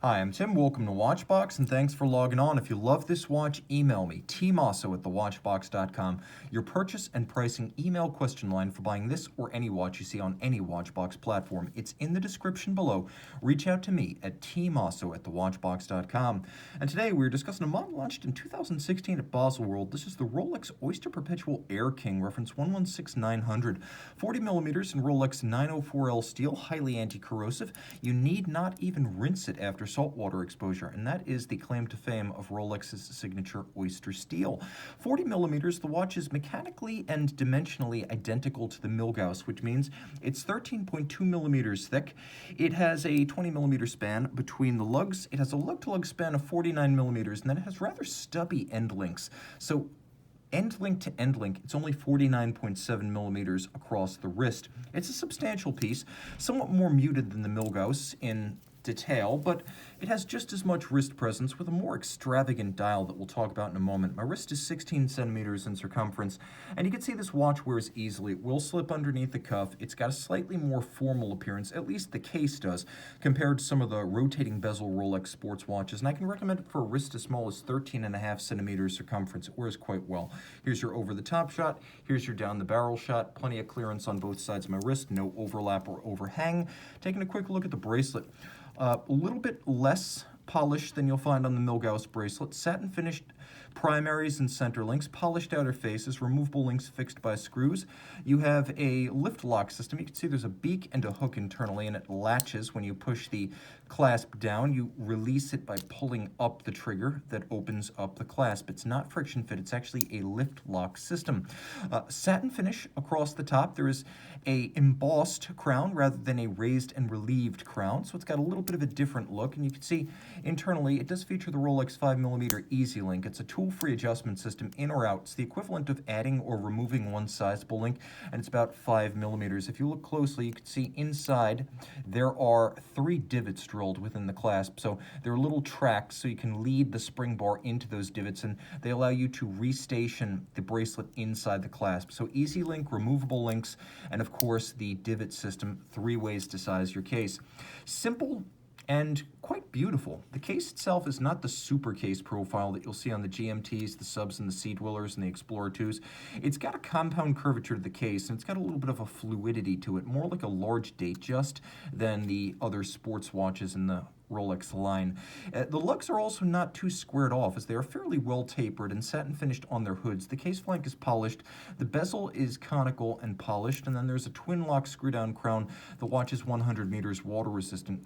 Hi, I'm Tim. Welcome to Watchbox, and thanks for logging on. If you love this watch, email me, tmosso at thewatchbox.com. Your purchase and pricing email question line for buying this or any watch you see on any Watchbox platform. It's in the description below. Reach out to me at tmosso at thewatchbox.com. And today we're discussing a model launched in 2016 at Basel World. This is the Rolex Oyster Perpetual Air-King, reference 116900, 40 millimeters in Rolex 904L steel, highly anti-corrosive. You need not even rinse it after saltwater exposure, and that is the claim to fame of Rolex's signature Oyster steel. 40 millimeters, the watch is mechanically and dimensionally identical to the Milgauss, which means it's 13.2 millimeters thick. It has a 20 millimeter span between the lugs. It has a lug-to-lug span of 49 millimeters, and then it has rather stubby end links. So end link to end link, it's only 49.7 millimeters across the wrist. It's a substantial piece, somewhat more muted than the Milgauss in detail, but it has just as much wrist presence with a more extravagant dial that we'll talk about in a moment. My wrist is 16 centimeters in circumference, and you can see this watch wears easily. It will slip underneath the cuff. It's got a slightly more formal appearance, at least the case does, compared to some of the rotating bezel Rolex sports watches, and I can recommend it for a wrist as small as 13.5 centimeters circumference. It wears quite well. Here's your over-the-top shot. Here's your down-the-barrel shot. Plenty of clearance on both sides of my wrist. No overlap or overhang. Taking a quick look at the bracelet. A little bit less polished than you'll find on the Milgauss bracelet. Satin finished primaries and center links, polished outer faces, removable links fixed by screws. You have a lift lock system. You can see there's a beak and a hook internally, and it latches when you push the clasp down. You release it by pulling up the trigger that opens up the clasp. It's not friction fit. It's actually a lift lock system. Satin finish across the top. There is a embossed crown rather than a raised and relieved crown, so it's got a little bit of a different look, and you can see internally it does feature the Rolex 5mm Easy Link. It's a tool-free adjustment system, in or out. It's the equivalent of adding or removing one sizable link, and it's about 5 millimeters. If you look closely, you can see inside there are 3 divots drilled within the clasp, so there are little tracks so you can lead the spring bar into those divots, and they allow you to restation the bracelet inside the clasp. So Easy Link, removable links, and of course the divot system, 3 ways to size your case. Simple and quite beautiful. The case itself is not the super case profile that you'll see on the GMTs, the Subs, and the Sea Dwellers, and the Explorer 2s. It's got a compound curvature to the case, and it's got a little bit of a fluidity to it, more like a large Datejust than the other sports watches in the Rolex line. The lugs are also not too squared off, as they are fairly well tapered and satin finished on their hoods. The case flank is polished, the bezel is conical and polished, and then there's a twin lock screw down crown. The watch is 100 meters water resistant.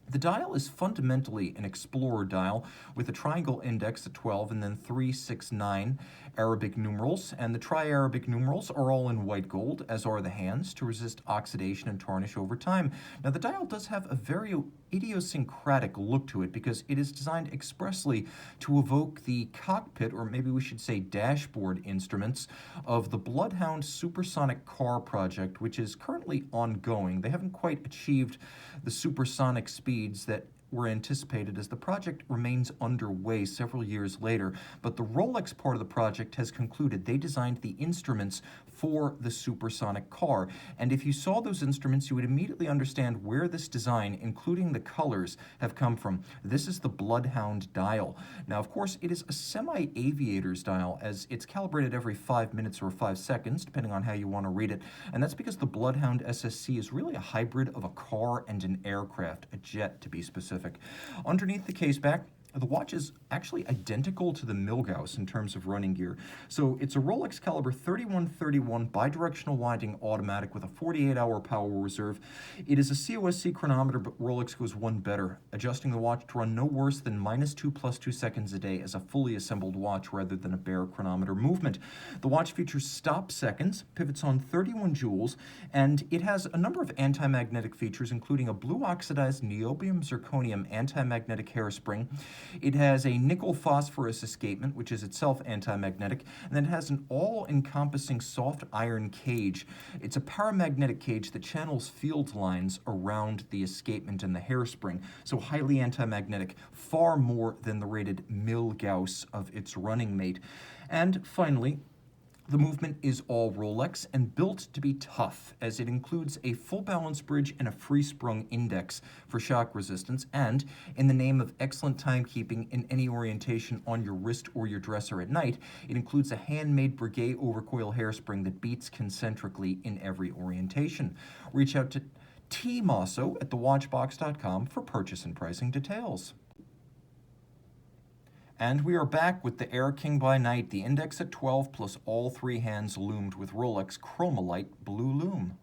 The dial is fundamentally an Explorer dial with a triangle index at 12 and then 3, 6, 9 Arabic numerals, and the tri-Arabic numerals are all in white gold, as are the hands, to resist oxidation and tarnish over time. Now, the dial does have a very idiosyncratic look to it because it is designed expressly to evoke the cockpit, or maybe we should say dashboard instruments, of the Bloodhound supersonic car project, which is currently ongoing. They haven't quite achieved the supersonic speeds that were anticipated as the project remains underway several years later, but the Rolex part of the project has concluded. They designed the instruments for the supersonic car, and if you saw those instruments, you would immediately understand where this design, including the colors, have come from. This is the Bloodhound dial. Now, of course, it is a semi-aviator's dial, as it's calibrated every 5 minutes or 5 seconds, depending on how you want to read it, and that's because the Bloodhound SSC is really a hybrid of a car and an aircraft, a jet to be specific. Underneath the case back, the watch is actually identical to the Milgauss in terms of running gear. So it's a Rolex caliber 3131 bidirectional winding automatic with a 48-hour power reserve. It is a COSC chronometer, but Rolex goes one better, adjusting the watch to run no worse than -2 + 2 seconds a day as a fully assembled watch rather than a bare chronometer movement. The watch features stop seconds, pivots on 31 jewels, and it has a number of anti-magnetic features, including a blue oxidized niobium zirconium anti-magnetic hairspring. It has a nickel phosphorus escapement, which is itself anti-magnetic, and then it has an all-encompassing soft iron cage. It's a paramagnetic cage that channels field lines around the escapement and the hairspring, so highly anti-magnetic, far more than the rated Milgauss of its running mate. And finally, The movement is all Rolex and built to be tough, as it includes a full balance bridge and a free-sprung index for shock resistance, and, in the name of excellent timekeeping in any orientation on your wrist or your dresser at night, it includes a handmade Breguet overcoil hairspring that beats concentrically in every orientation. Reach out to tmosso at thewatchbox.com for purchase and pricing details. And we are back with the Air-King by night, the index at 12 plus all 3 hands loomed with Rolex Chromolite Blue Lume.